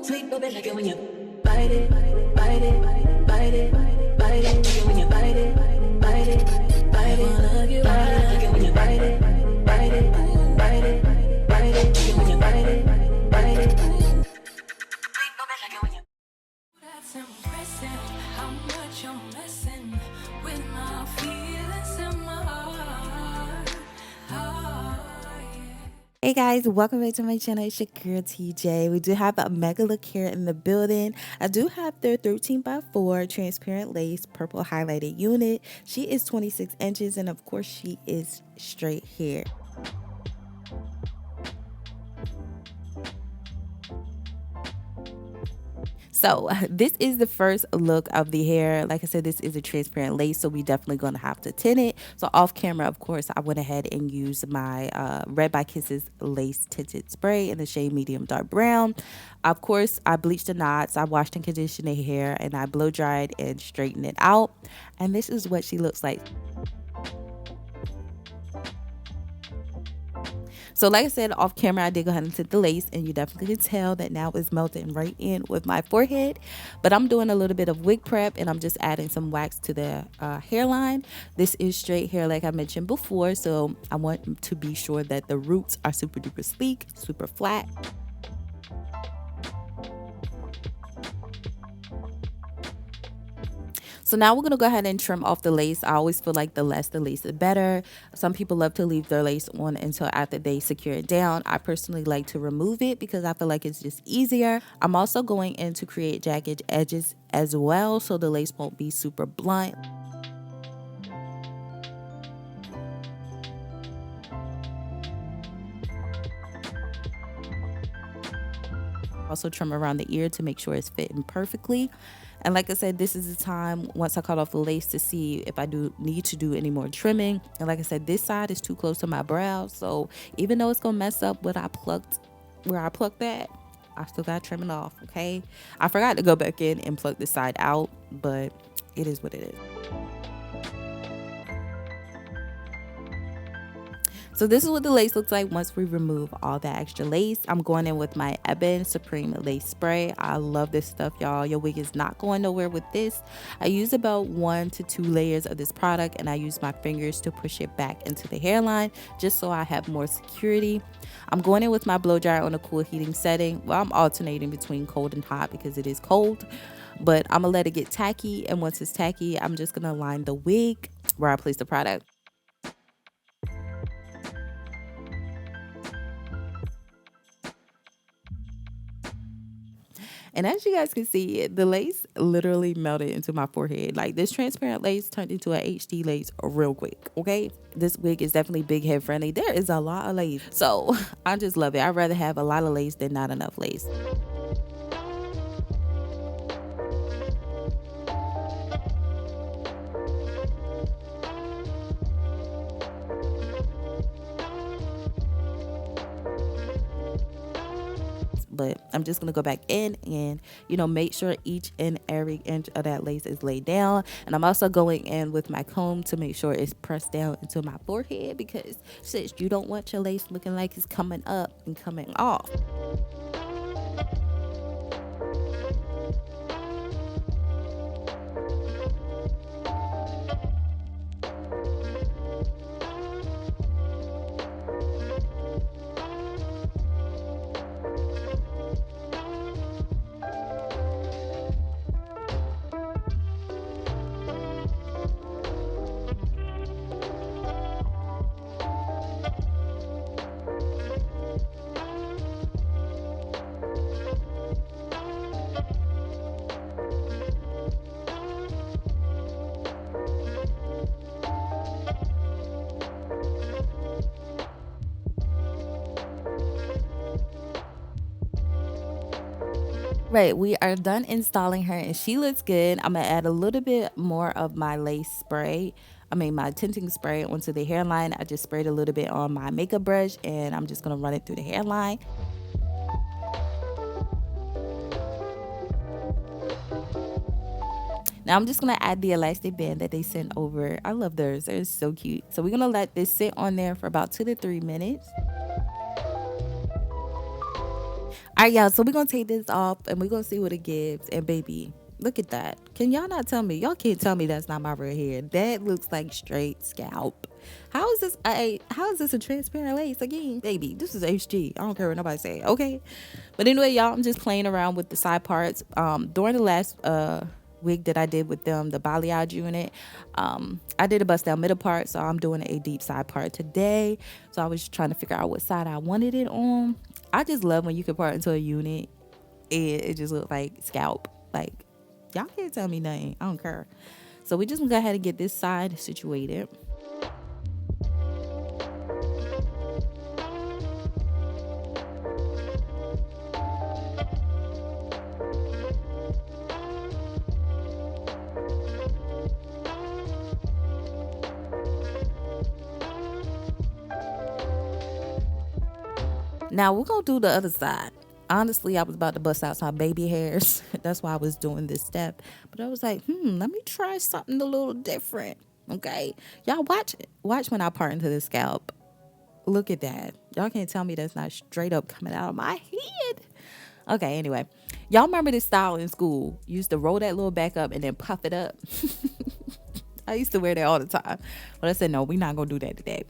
Sweet baby, like it when you bite it, bite it, bite it, bite it. Like it when you bite it, bite it, bite it. Like it when you bite it, bite it, bite it, bite it. Like it when you bite it, bite it. Sweet baby, like it when you. That's impressive how much I'm messing with my feelings in my heart. Hey guys, welcome back to my channel. It's your girl Tei Jae. We do have a Megalookhair in the building. I do have their 13x4 transparent lace purple highlighted unit. She is 26 inches and of course she is straight hair. So this is the first look of the hair. Like I said, this is a transparent lace, so we definitely going to have to tint it. So off camera, of course, I went ahead and used my Red by Kisses lace tinted spray in the shade medium dark brown. Of course, I bleached the knots, I washed and conditioned the hair, and I blow dried and straightened it out. And this is what she looks like. So like I said, off camera, I did go ahead and tint the lace, and you definitely can tell that now it's melting right in with my forehead. But I'm doing a little bit of wig prep, and I'm just adding some wax to the hairline. This is straight hair like I mentioned before, so I want to be sure that the roots are super duper sleek, super flat. So now we're going to go ahead and trim off the lace. I always feel like the less the lace, the better. Some people love to leave their lace on until after they secure it down. I personally like to remove it because I feel like it's just easier. I'm also going in to create jagged edges as well, so the lace won't be super blunt. Also trim around the ear to make sure it's fitting perfectly. And like I said, this is the time once I cut off the lace to see if I do need to do any more trimming. And like I said, this side is too close to my brow, so even though it's gonna mess up what I plucked, where I plucked that, I still gotta trim it off. Okay, I forgot to go back in and pluck this side out, but it is what it is. So this is what the lace looks like once we remove all that extra lace. I'm going in with my Ebin Supreme Lace Spray. I love this stuff, y'all. Your wig is not going nowhere with this. I use about 1 to 2 layers of this product, and I use my fingers to push it back into the hairline just so I have more security. I'm going in with my blow dryer on a cool heating setting. Well, I'm alternating between cold and hot because it is cold, but I'm gonna let it get tacky, and once it's tacky, I'm just gonna line the wig where I place the product. And as you guys can see, the lace literally melted into my forehead. Like, this transparent lace turned into an HD lace real quick, okay? This wig is definitely big head friendly. There is a lot of lace, so I just love it. I'd rather have a lot of lace than not enough lace. But I'm just gonna go back in and, you know, make sure each and every inch of that lace is laid down. And I'm also going in with my comb to make sure it's pressed down into my forehead, because sis, you don't want your lace looking like it's coming up and coming off. Right, we are done installing her and she looks good. I'm gonna add a little bit more of my lace spray, my tinting spray onto the hairline. I just sprayed a little bit on my makeup brush and I'm just gonna run it through the hairline. Now I'm just gonna add the elastic band that they sent over. I love theirs, they're so cute. So we're gonna let this sit on there for about 2 to 3 minutes. All right, y'all, so we're gonna take this off and we're gonna see what it gives. And baby, look at that. Can y'all not tell me? Y'all can't tell me that's not my real hair. That looks like straight scalp. How is this a transparent lace again? Baby, this is HG. I don't care what nobody say, okay? But anyway, y'all, I'm just playing around with the side parts. During the last wig that I did with them, the balayage unit, I did a bust down middle part, so I'm doing a deep side part today. So I was trying to figure out what side I wanted it on. I just love when you can part into a unit and it just looks like scalp. Like, y'all can't tell me nothing. I don't care. So we just gonna go ahead and get this side situated. Now we're gonna do the other side. Honestly, I was about to bust out some baby hairs. That's why I was doing this step. But I was like, let me try something a little different. Okay, y'all watch when I part into the scalp. Look at that. Y'all can't tell me that's not straight up coming out of my head. Okay, anyway, y'all remember this style in school? You used to roll that little back up and then puff it up. I used to wear that all the time, but I said no, we're not gonna do that today.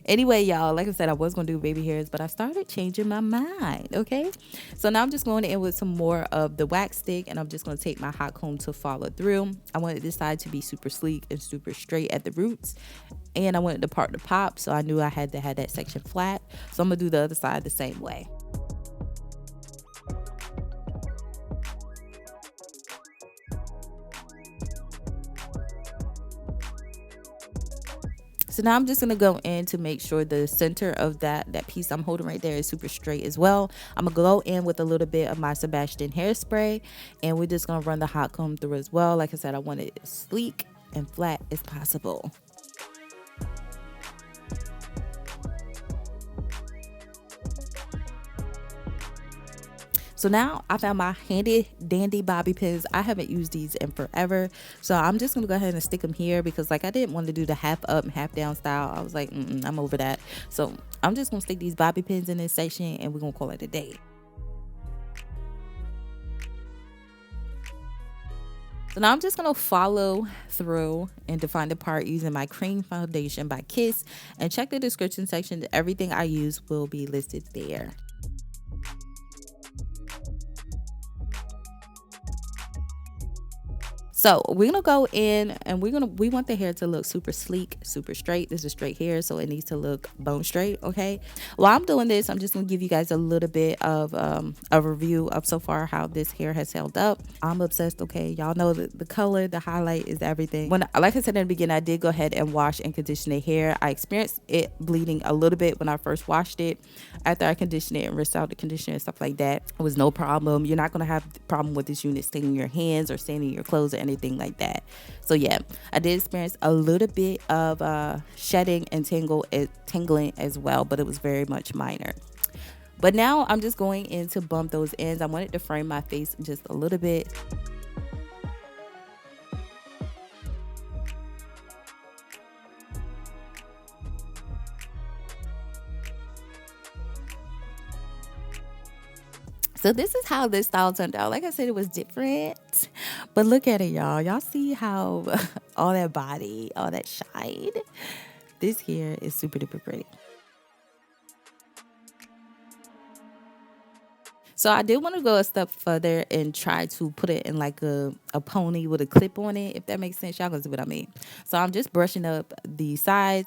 Anyway, y'all, like I said, I was going to do baby hairs, but I started changing my mind, okay? So now I'm just going in with some more of the wax stick, and I'm just going to take my hot comb to follow through. I wanted this side to be super sleek and super straight at the roots, and I wanted the part to pop, so I knew I had to have that section flat. So I'm going to do the other side the same way. So now I'm just going to go in to make sure the center of that piece I'm holding right there is super straight as well. I'm going to go in with a little bit of my Sebastian hairspray, and we're just going to run the hot comb through as well. Like I said, I want it as sleek and flat as possible. So now I found my handy dandy bobby pins. I haven't used these in forever. So I'm just gonna go ahead and stick them here because like I didn't want to do the half up and half down style. I was like, I'm over that. So I'm just gonna stick these bobby pins in this section and we're gonna call it a day. So now I'm just going to follow through and define the part using my cream foundation by Kiss, and check the description section. Everything I use will be listed there. So we're gonna go in and we want the hair to look super sleek, super straight. This is straight hair, so it needs to look bone straight. Okay, while I'm doing this, I'm just gonna give you guys a little bit of a review of so far how this hair has held up. I'm obsessed. Okay, y'all know the color, the highlight is everything. When, like I said in the beginning, I did go ahead and wash and condition the hair. I experienced it bleeding a little bit when I first washed it. After I conditioned it and rinsed out the conditioner and stuff like that, it was no problem. You're not gonna have a problem with this unit staining your hands or staining your clothes or anything like that. So yeah, I did experience a little bit of shedding and tingling as well, but it was very much minor. But now I'm just going in to bump those ends. I wanted to frame my face just a little bit. So this is how this style turned out. Like I said, it was different, but look at it, y'all. Y'all see how all that body, all that shine. This hair is super duper pretty. So I did want to go a step further and try to put it in like a pony with a clip on it, if that makes sense. Y'all gonna see what I mean. So I'm just brushing up the sides.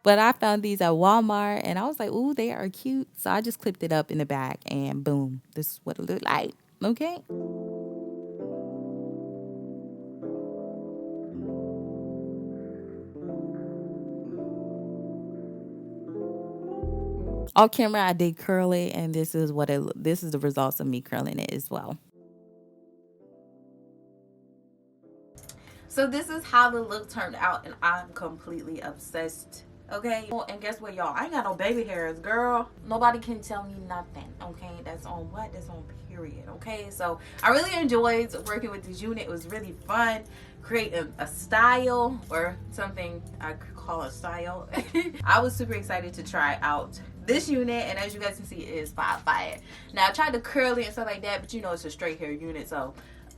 But I found these at Walmart and I was like, ooh, they are cute. So I just clipped it up in the back and boom, this is what it looked like. Okay. Off camera, I did curl it, and this is the results of me curling it as well. So this is how the look turned out, and I'm completely obsessed. Okay, and guess what, y'all? I ain't got no baby hairs, girl. Nobody can tell me nothing. Okay, that's on what? That's on period. Okay, so I really enjoyed working with this unit. It was really fun creating a style, or something I could call a style. I was super excited to try out this unit, and as you guys can see, it is fire. Now I tried to curl it and stuff like that, but you know it's a straight hair unit, so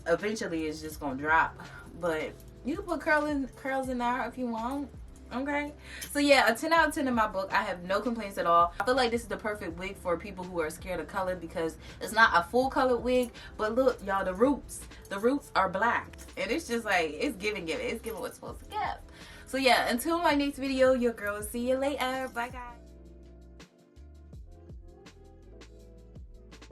eventually it's just gonna drop. But you can put curls in there if you want. Okay, so yeah, a 10 out of 10 in my book. I have no complaints at all. I feel like this is the perfect wig for people who are scared of color, because it's not a full colored wig, but look y'all, the roots are black, and it's just like, it's giving what's supposed to give. So yeah, until my next video, your girl, see you later. Bye guys.